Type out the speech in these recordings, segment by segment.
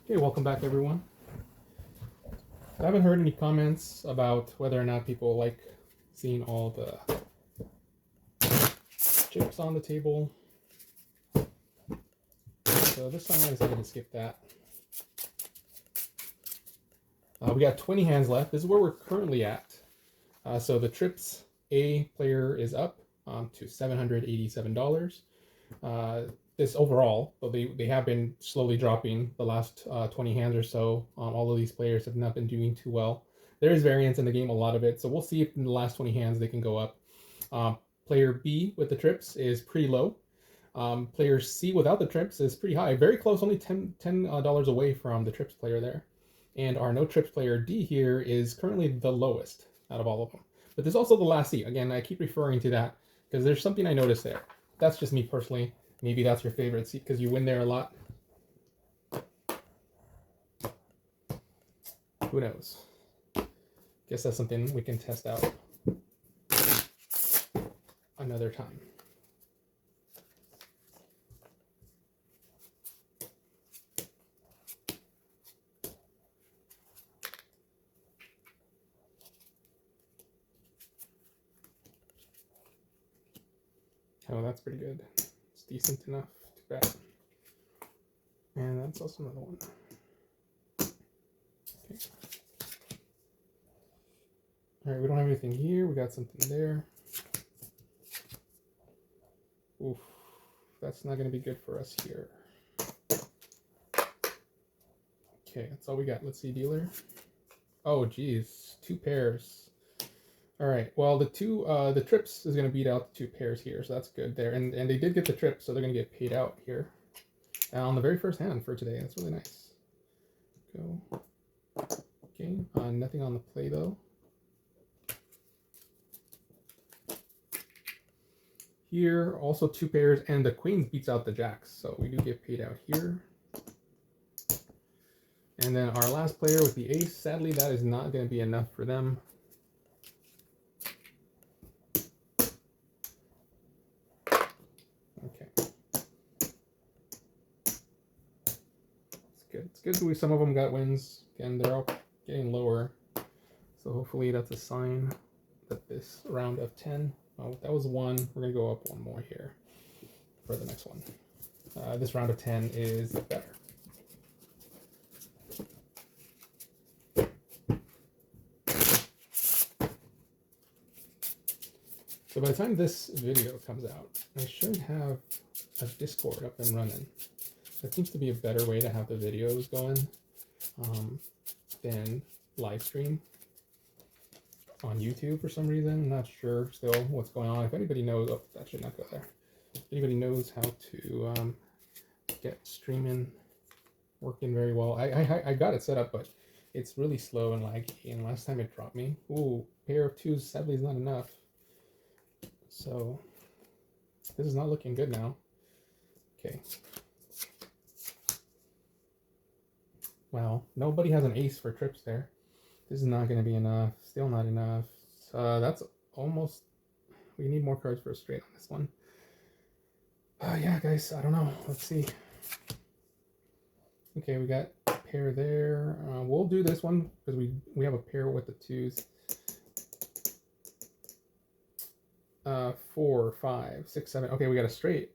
Okay, welcome back everyone. I haven't heard any comments about whether or not people like seeing all the chips on the table. So this time I decided to skip that. We got 20 hands left. This is where we're currently at. So the Trips A player is up to $787. This overall, but they have been slowly dropping the last 20 hands or so. All of these players have not been doing too well. There is variance in the game, a lot of it. So we'll see if in the last 20 hands they can go up. Player B with the Trips is pretty low. Player C without the Trips is pretty high. Very close, only $10 away from the Trips player there. And our no Trips player D here is currently the lowest out of all of them. But there's also the last seat. Again, I keep referring to that because there's something I noticed there. That's just me personally. Maybe that's your favorite seat because you win there a lot. Who knows? Guess that's something we can test out another time. Oh, that's pretty good. It's decent enough. Too bad. And that's also another one. Okay. All right, we don't have anything here. We got something there. Oof, that's not going to be good for us here. Okay, that's all we got. Let's see, dealer. Oh, geez, 2 pairs. All right, well, the Trips is going to beat out the 2 pairs here, so that's good there. And they did get the Trips, so they're going to get paid out here. On the very first hand for today. That's really nice. Go. Okay, nothing on the play, though. Here, also 2 pairs, and the Queens beats out the Jacks, so we do get paid out here. And then our last player with the Ace, sadly, that is not going to be enough for them. It's good some of them got wins. Again, they're all getting lower. So hopefully that's a sign that this round of 10, oh, that was 1. We're going to go up 1 more here for the next one. This round of 10 is better. So by the time this video comes out, I should have a Discord up and running. That seems to be a better way to have the videos going than live stream on YouTube for some reason. I'm not sure still what's going on. If anybody knows, oh, that should not go there. If anybody knows how to get streaming working very well. I got it set up, but it's really slow and laggy. And last time it dropped me. Ooh, pair of 2s sadly is not enough. So this is not looking good now. Okay. Well, nobody has an ace for Trips there. This is not going to be enough. Still not enough. That's almost... We need more cards for a straight on this one. Yeah, guys, I don't know. Let's see. Okay, we got a pair there. We'll do this one because we have a pair with the 2s. 4, 5, 6, 7. Okay, we got a straight.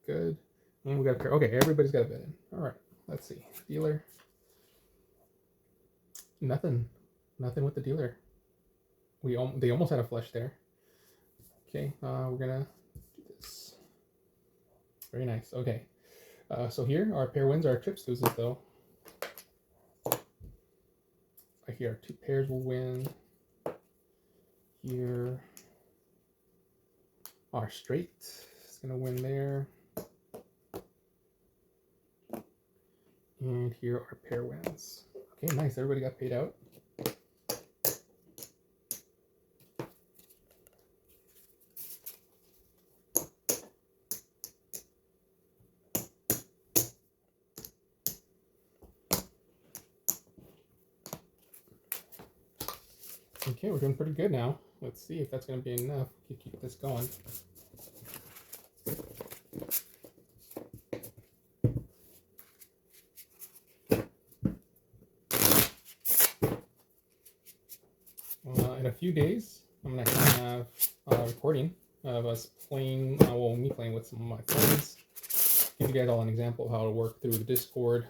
Good. And we got a pair. Okay, everybody's got a bid in. All right, let's see. Dealer. Nothing with the dealer. They almost had a flush there. Okay, we're gonna do this. Very nice. Okay, so here our pair wins, our Trips loses though. Here our 2 pairs will win. Here our straight is gonna win there. And here our pair wins. Okay, nice. Everybody got paid out. Okay, we're doing pretty good now. Let's see if that's going to be enough to keep this going. a few days, I'm gonna have a recording of us playing, well, me playing with some of my friends. Give you guys all an example of how to work through the Discord.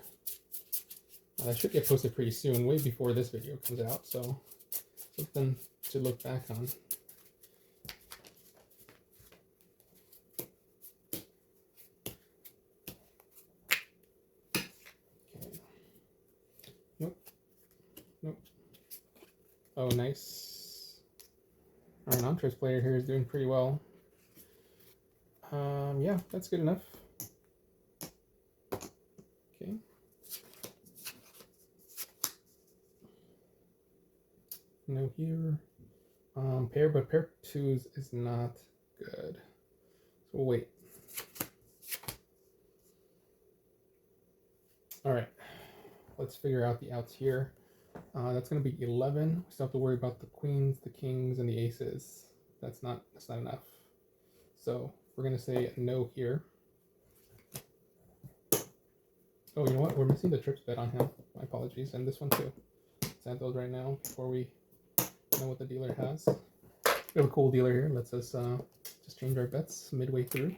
That should get posted pretty soon, way before this video comes out, so something to look back on. Okay. Nope. Nope. Oh, nice. Our non-trips player here is doing pretty well. Yeah, that's good enough. Okay. No here. Pair, but pair 2s is not good. So we'll wait. All right. Let's figure out the outs here. That's going to be 11. We still have to worry about the queens, the kings, and the aces. That's not enough. So we're going to say no here. Oh, you know what? We're missing the trips bet on him. My apologies. And this one too. Let's add those right now before we know what the dealer has. We have a cool dealer here. Lets us just change our bets midway through.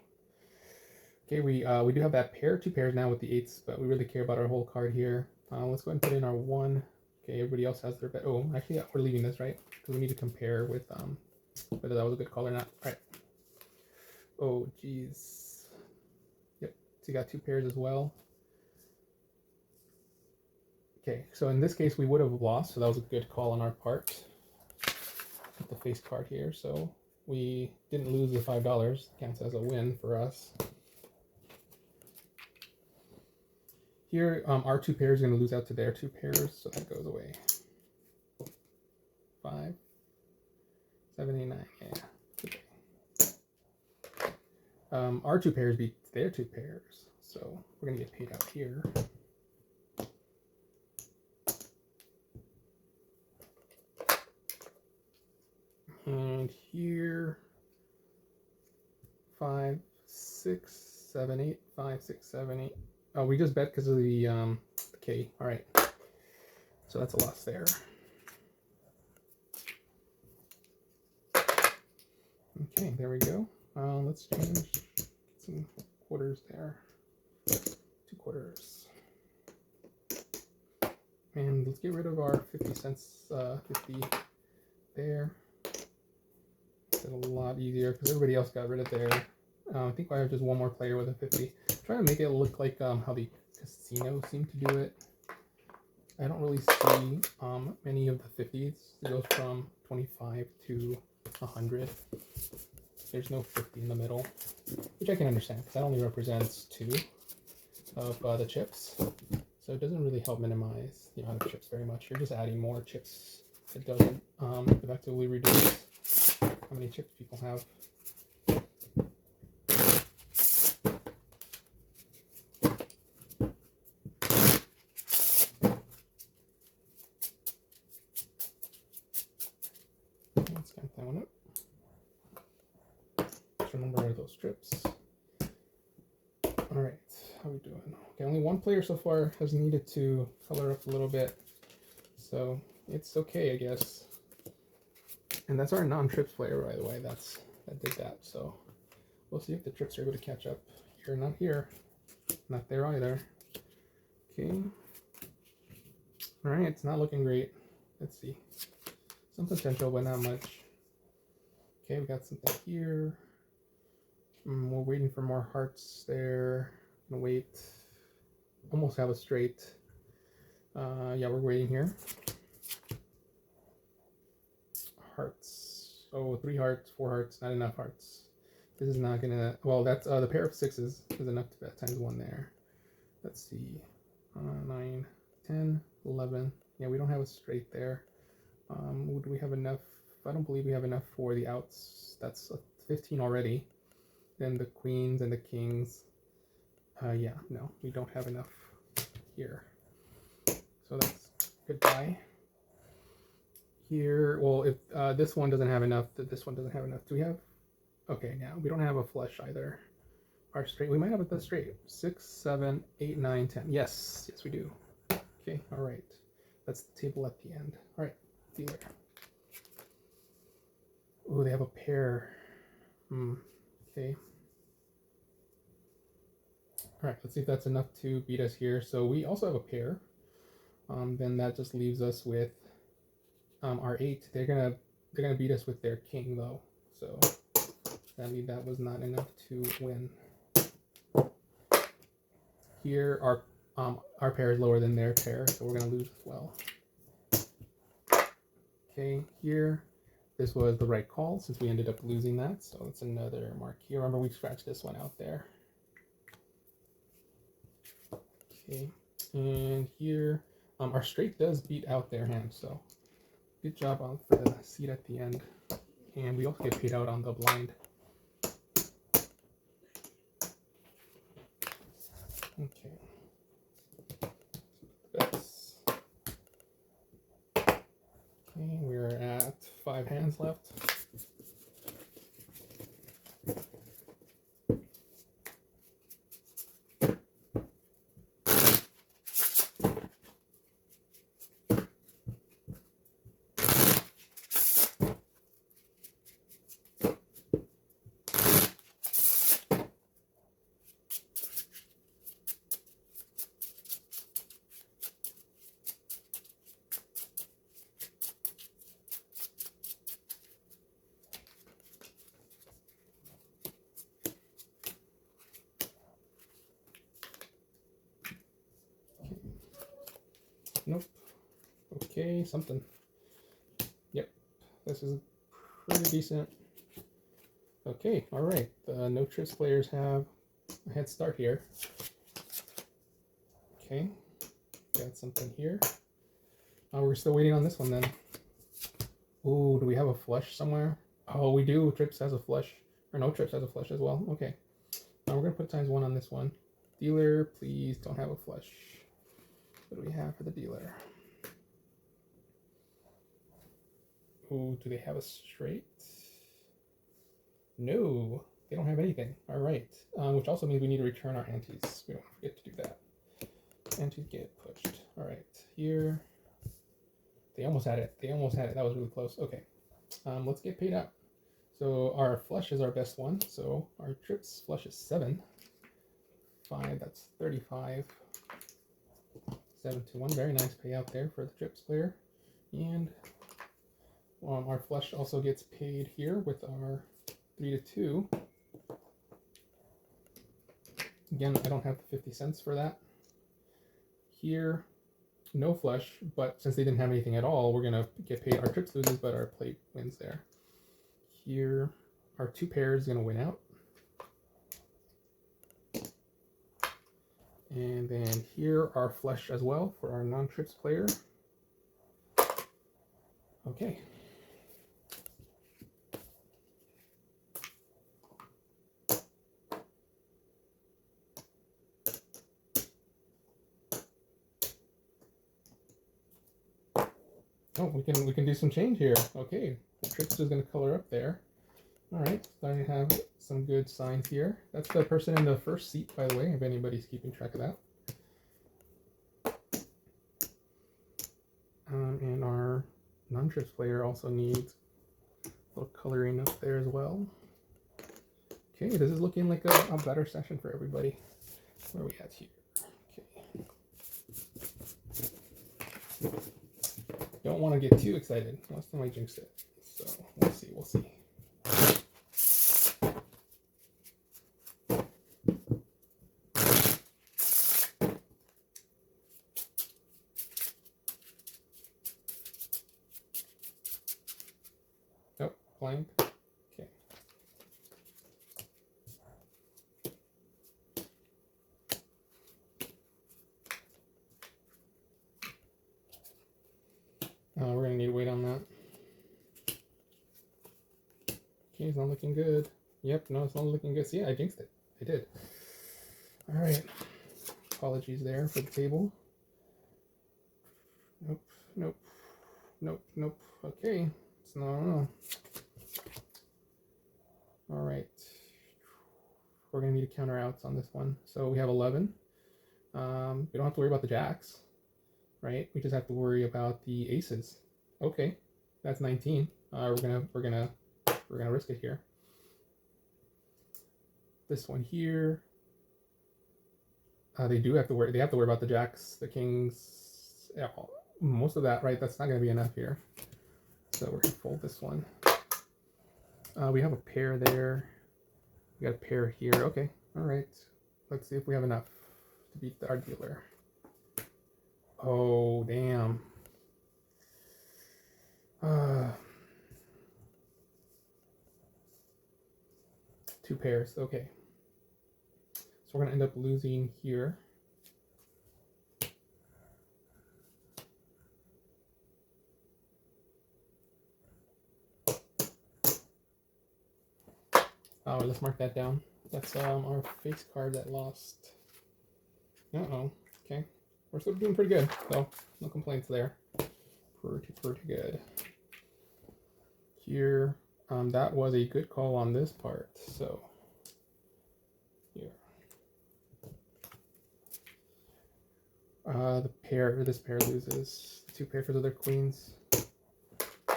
Okay, we do have that pair, 2 pairs now with the 8s, but we really care about our whole card here. Let's go ahead and put in our 1. Okay, everybody else has their bet. Oh, actually, yeah, we're leaving this, right? Because we need to compare with whether that was a good call or not. All right. Oh, geez. Yep, so you got 2 pairs as well. Okay, so in this case, we would have lost, so that was a good call on our part. Put the face card here, so we didn't lose the $5. Counts as a win for us. Here, our 2 pairs are going to lose out to their 2 pairs, so that goes away. 5, 7, 8, 9, yeah. Okay. Our 2 pairs beat their 2 pairs, so we're going to get paid out here. And here, 5, 6, 7, 8, 5, 6, 7, 8. Oh, we just bet because of the K. All right. So that's a loss there. Okay, there we go. Let's change some quarters there. 2 quarters. And let's get rid of our 50 cents, 50 there. It's a lot easier because everybody else got rid of their. I think I have just one more player with a 50. I'm trying to make it look like how the casino seem to do it. I don't really see many of the 50s. It goes from 25 to 100. There's no 50 in the middle, which I can understand because that only represents 2 of the chips. So it doesn't really help minimize the amount of chips very much. You're just adding more chips. It doesn't effectively reduce how many chips people have. Let's count that one up. Just remember those strips. All right, how are we doing? Okay, only 1 player so far has needed to color up a little bit, so it's okay, I guess. And that's our non-trips player, by the way. That did that. So we'll see if the trips are able to catch up. Here, not here, not there either. Okay. All right, it's not looking great. Let's see. Some potential, but not much. Okay, we got something here. We're waiting for more hearts there. Gonna wait. Almost have a straight. Yeah, we're waiting here. Hearts. Oh, 3 hearts, 4 hearts, not enough hearts. This is not gonna. Well, that's the pair of 6s is enough to bet times 1 there. Let's see. 9, 10, 11. Yeah, we don't have a straight there. Would we have enough? I don't believe we have enough for the outs. That's 15 already. Then the queens and the kings. Yeah, no, we don't have enough here. So that's goodbye. Here, well, if this one doesn't have enough, this one doesn't have enough. Do we have? Okay, now we don't have a flush either. Our straight, we might have a straight. 6, 7, 8, 9, 10. Yes, yes, we do. Okay, all right. That's the table at the end. All right, dealer. Ooh, they have a pair. Okay. All right, let's see if that's enough to beat us here. So we also have a pair. Then that just leaves us with our 8. They're gonna beat us with their king though. So sadly that was not enough to win. Here our pair is lower than their pair, so we're gonna lose as well. Okay, here this was the right call since we ended up losing that, so it's another mark here. Remember we scratched this one out there. Okay, and here our straight does beat out their hand, so good job on for the seat at the end. And we also get paid out on the blind. Okay. That's okay, we're at 5 hands left. Nope. Okay, something. Yep, this is pretty decent. Okay, all right. The no trips players have a head start here. Okay, got something here. We're still waiting on this one then. Ooh, do we have a flush somewhere? Oh, we do. Trips has a flush, or no trips has a flush as well. Okay, we're gonna put ×1 on this one. Dealer, please don't have a flush. What do we have for the dealer? Ooh, do they have a straight? No, they don't have anything. All right, which also means we need to return our antes. We don't forget to do that. Antes get pushed. All right, here. They almost had it. They almost had it. That was really close. Okay, let's get paid out. So our flush is our best one. So our trips flush is 7. 5, that's 35. 7 to 1. Very nice payout there for the trips player. And our flush also gets paid here with our 3 to 2. Again, I don't have the 50 cents for that. Here, no flush, but since they didn't have anything at all, we're gonna get paid. Our trips loses, but our plate wins there. Here, our 2 pairs is gonna win out. And then here, our flush as well for our non-trips player. Okay. Oh, we can do some change here. Okay, the trips is gonna color up there. All right, starting to have some good signs here. That's the person in the first seat, by the way, if anybody's keeping track of that. And our non-trips player also needs a little coloring up there as well. Okay, this is looking like a better session for everybody. Where are we at here? Okay. Don't want to get too excited. Last time I jinxed it. So we'll see. Nope, blank. Okay. We're gonna need to wait on that. Okay, it's not looking good. Yep, no, it's not looking good. See, I jinxed it. I did. All right. Apologies there for the table. Nope, nope, nope, nope. Okay, it's no. All right. We're gonna need to counter outs on this one. So we have 11. We don't have to worry about the jacks, right? We just have to worry about the aces. Okay, that's 19. We're gonna we're gonna risk it here. This one here, they do have to worry. They have to worry about the jacks, the kings. Yeah, most of that, right? That's not gonna be enough here. So we're gonna fold this one. We have a pair there. We got a pair here. Okay, all right. Let's see if we have enough to beat our dealer. Oh, damn. Two pairs. Okay. So we're gonna end up losing here. Oh, let's mark that down. That's our face card that lost. Uh-oh. Okay. We're still doing pretty good, so no complaints there. Pretty good. Here, that was a good call on this part, so here. This pair loses. Two pairs of their queens.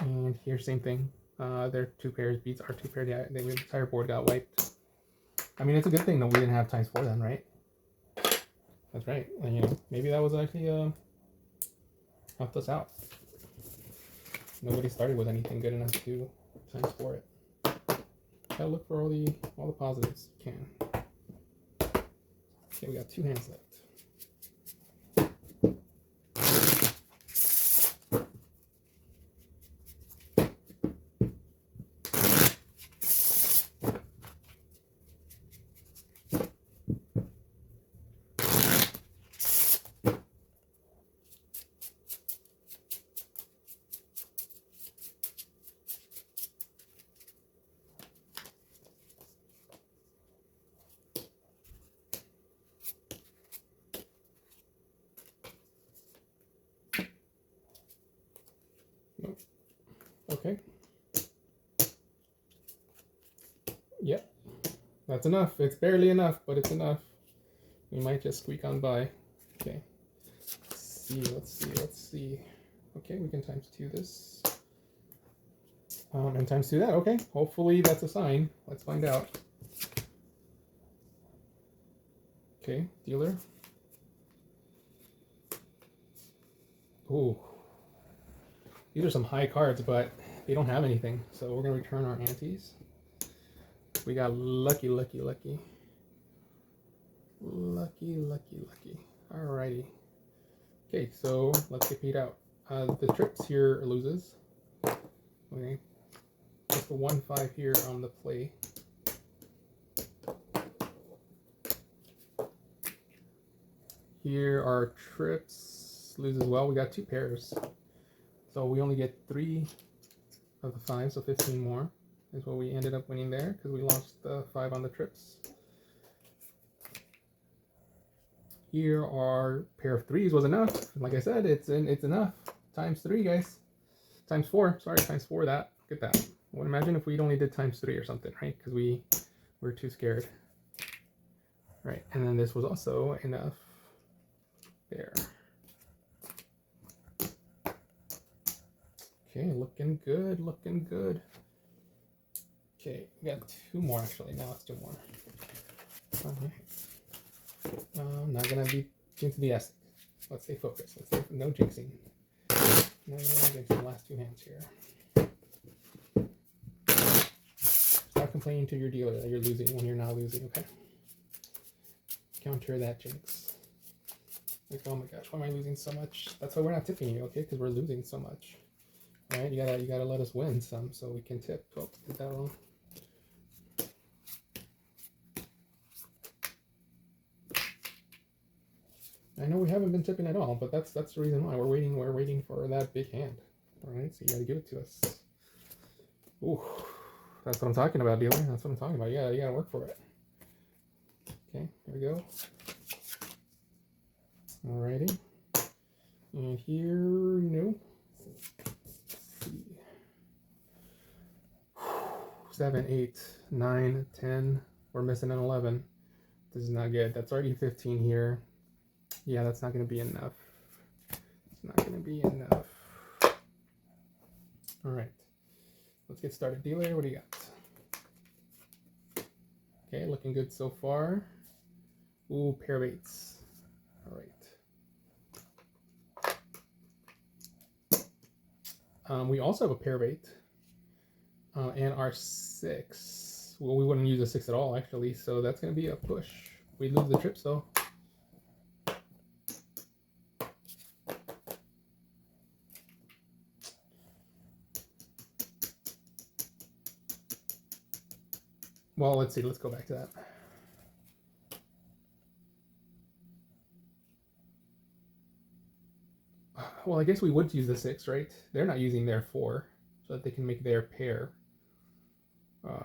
And here, same thing. Their two pairs beats our two pair. The entire board got wiped. I mean, it's a good thing that we didn't have ×4 then, right? That's right. And, you know, maybe that was actually helped us out. Nobody started with anything good enough to ×4 it. Gotta look for all the positives you can. Okay, we got 2 hands left. Okay. Yep. That's enough. It's barely enough, but it's enough. We might just squeak on by. Okay. Let's see. Okay, we can ×2 this. And ×2 that. Okay. Hopefully that's a sign. Let's find out. Okay, dealer. Ooh. These are some high cards, but they don't have anything. So we're going to return our antes. We got lucky. Lucky. Alrighty. Okay, so let's get paid out. The trips here loses. Okay. Just the 1-5 here on the play. Here our trips lose as well. We got 2 pairs. So we only get 3 of the 5, so 15 more is what we ended up winning there because we lost the 5 on the trips. Here our pair of 3s was enough. Like I said, it's enough. ×3, guys. ×4. Sorry, ×4 that. Look at that. Well, imagine if we only did ×3 or something, right? Because we were too scared. Right, and then this was also enough. There. Okay, looking good. Okay, we got 2 more actually. Now let's do more. Alright. Not gonna be jinx BS. Let's stay focused. Let's stay no jinxing. No jinxing. Last 2 hands here. Stop complaining to your dealer that you're losing when you're not losing, okay? Counter that jinx. Like, oh my gosh, why am I losing so much? That's why we're not tipping you, okay? Because we're losing so much. Alright, you gotta let us win some so we can tip. Oh, did that wrong. I know we haven't been tipping at all, but that's the reason why we're waiting for that big hand. Alright, so you gotta give it to us. Ooh, that's what I'm talking about, dealer. That's what I'm talking about. Yeah, you gotta work for it. Okay, here we go. Alrighty. And here, no. 7, 8, 9, 10. We're missing an 11. This is not good. That's already 15 here. Yeah, that's not going to be enough. It's not going to be enough. All right. let's get started. Dealer, what do you got? Okay, looking good so far. Ooh, pair of eights. All right. We also have a pair of eight. And our six. Well, we wouldn't use a six at all, actually, so that's going to be a push. We lose the trips, though. Well, let's see. Let's go back to that. Well, I guess we would use the six, right? They're not using their four, so that they can make their pair.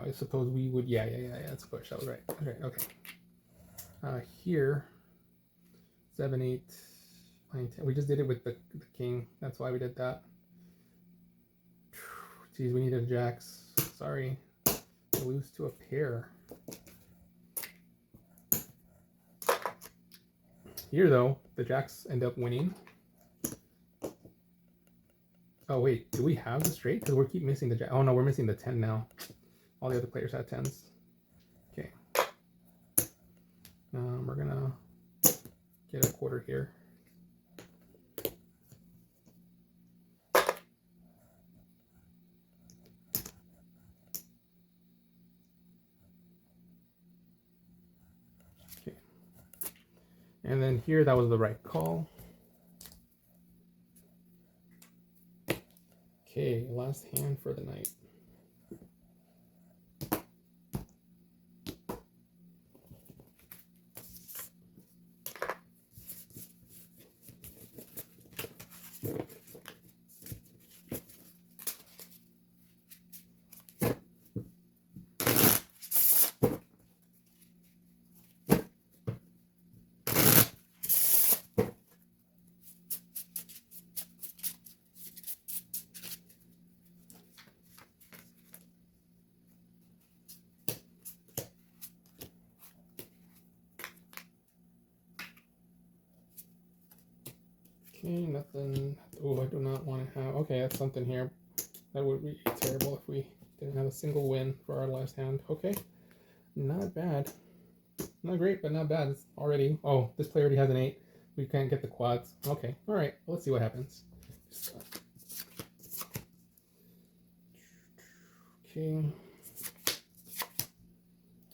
I suppose we would. Yeah. That's a push. That was right. Okay. Here, 7, 8, 9, 10. We just did it with the king. That's why we did that. Geez, we needed jacks. Sorry. Lose to a pair. Here, though, the jacks end up winning. Oh, wait. Do we have the straight? Because we keep missing the jack. Oh, no, we're missing the 10 now. All the other players had 10s. Okay. We're going to get a quarter here. Okay. And then here, that was the right call. Okay, last hand for the night. Okay, nothing. Oh, I do not want to have. Okay, that's something here. That would be terrible if we didn't have a single win for our last hand. Okay, not bad. Not great, but not bad. It's already. Oh, this player already has an 8. We can't get the quads. Okay, all right. Let's see what happens. Okay.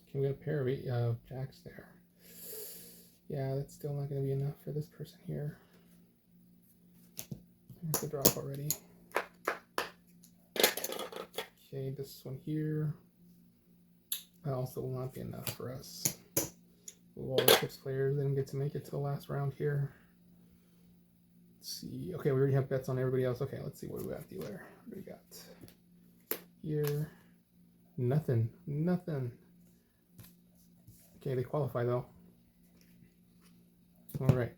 Okay, we got a pair of 8 jacks there. Yeah, that's still not going to be enough for this person here. Here's the drop already. Okay, this one here. That also will not be enough for us. Ooh, all the tips players didn't get to make it to the last round here. Let's see. Okay, we already have bets on everybody else. Okay, let's see what we got, dealer. What do we got here? Nothing. Nothing. Okay, they qualify though. All right.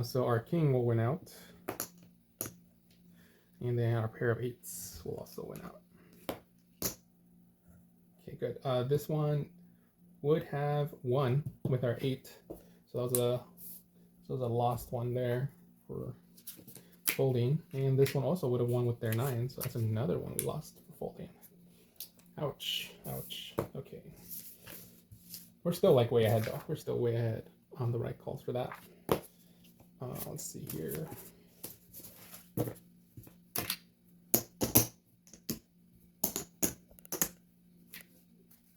So our king will win out. And then our pair of 8s will also win out. Okay, good. This one would have won with our 8. So that was a lost one there for folding. And this one also would have won with their 9. So that's another one we lost for folding. Ouch. Ouch. Okay. We're still like way ahead though. We're still way ahead on the right calls for that. Let's see here.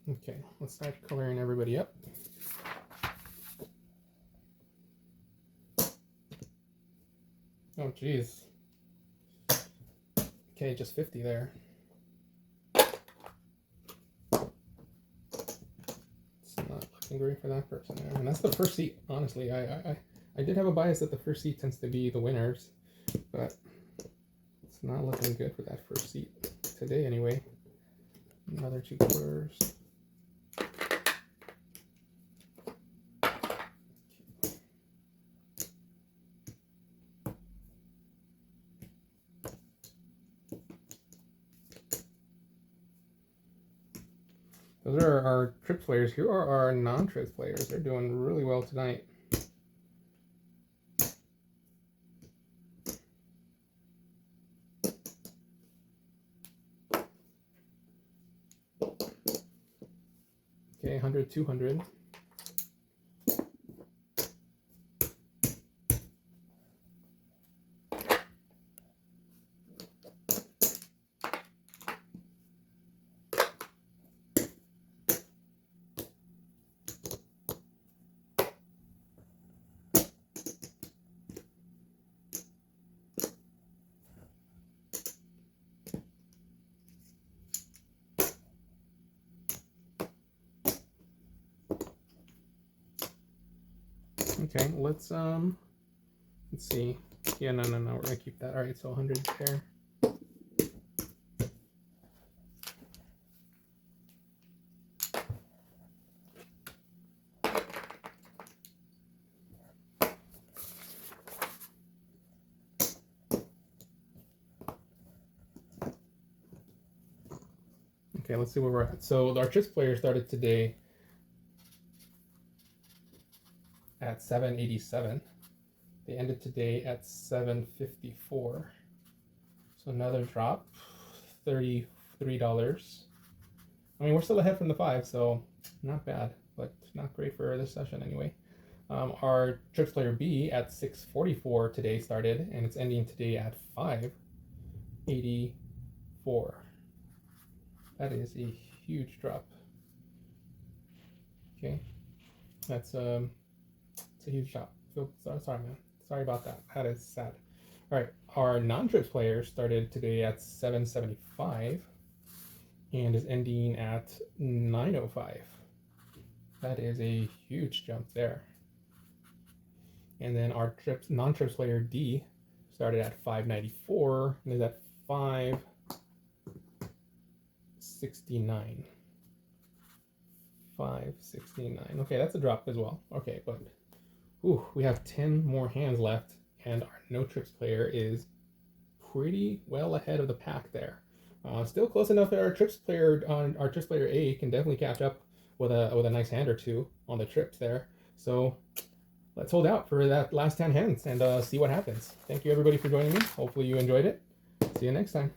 Okay, let's start coloring everybody up. Oh, geez. Okay, just 50 there. It's not looking great for that person there. And that's the first seat, honestly. I did have a bias that the first seat tends to be the winners, but it's not looking good for that first seat today anyway. Another 2 quarters. Those are our trips players. Here are our non-trips players. They're doing really well tonight. 100, 200. Okay, let's see. Yeah, no, we're gonna keep that. All right, so 100 there. Okay, let's see where we're at. So our chips player started today at 787. They ended today at 754. So another drop, $33. I mean, we're still ahead from the 5, so not bad, but not great for this session anyway. Our trips player B at 644 today started, and it's ending today at 584. That is a huge drop. Okay, that's it's a huge drop. Sorry, man. Sorry about that. That is sad. All right, our non-trips player started today at 775 and is ending at 905. That is a huge jump there. And then our non-trips player D started at 594 and is at 569. 569. Okay, that's a drop as well. Okay, but ooh, we have 10 more hands left, and our no trips player is pretty well ahead of the pack there. Still close enough that our trips player A can definitely catch up with a nice hand or two on the trips there. So let's hold out for that last 10 hands and see what happens. Thank you everybody for joining me. Hopefully you enjoyed it. See you next time.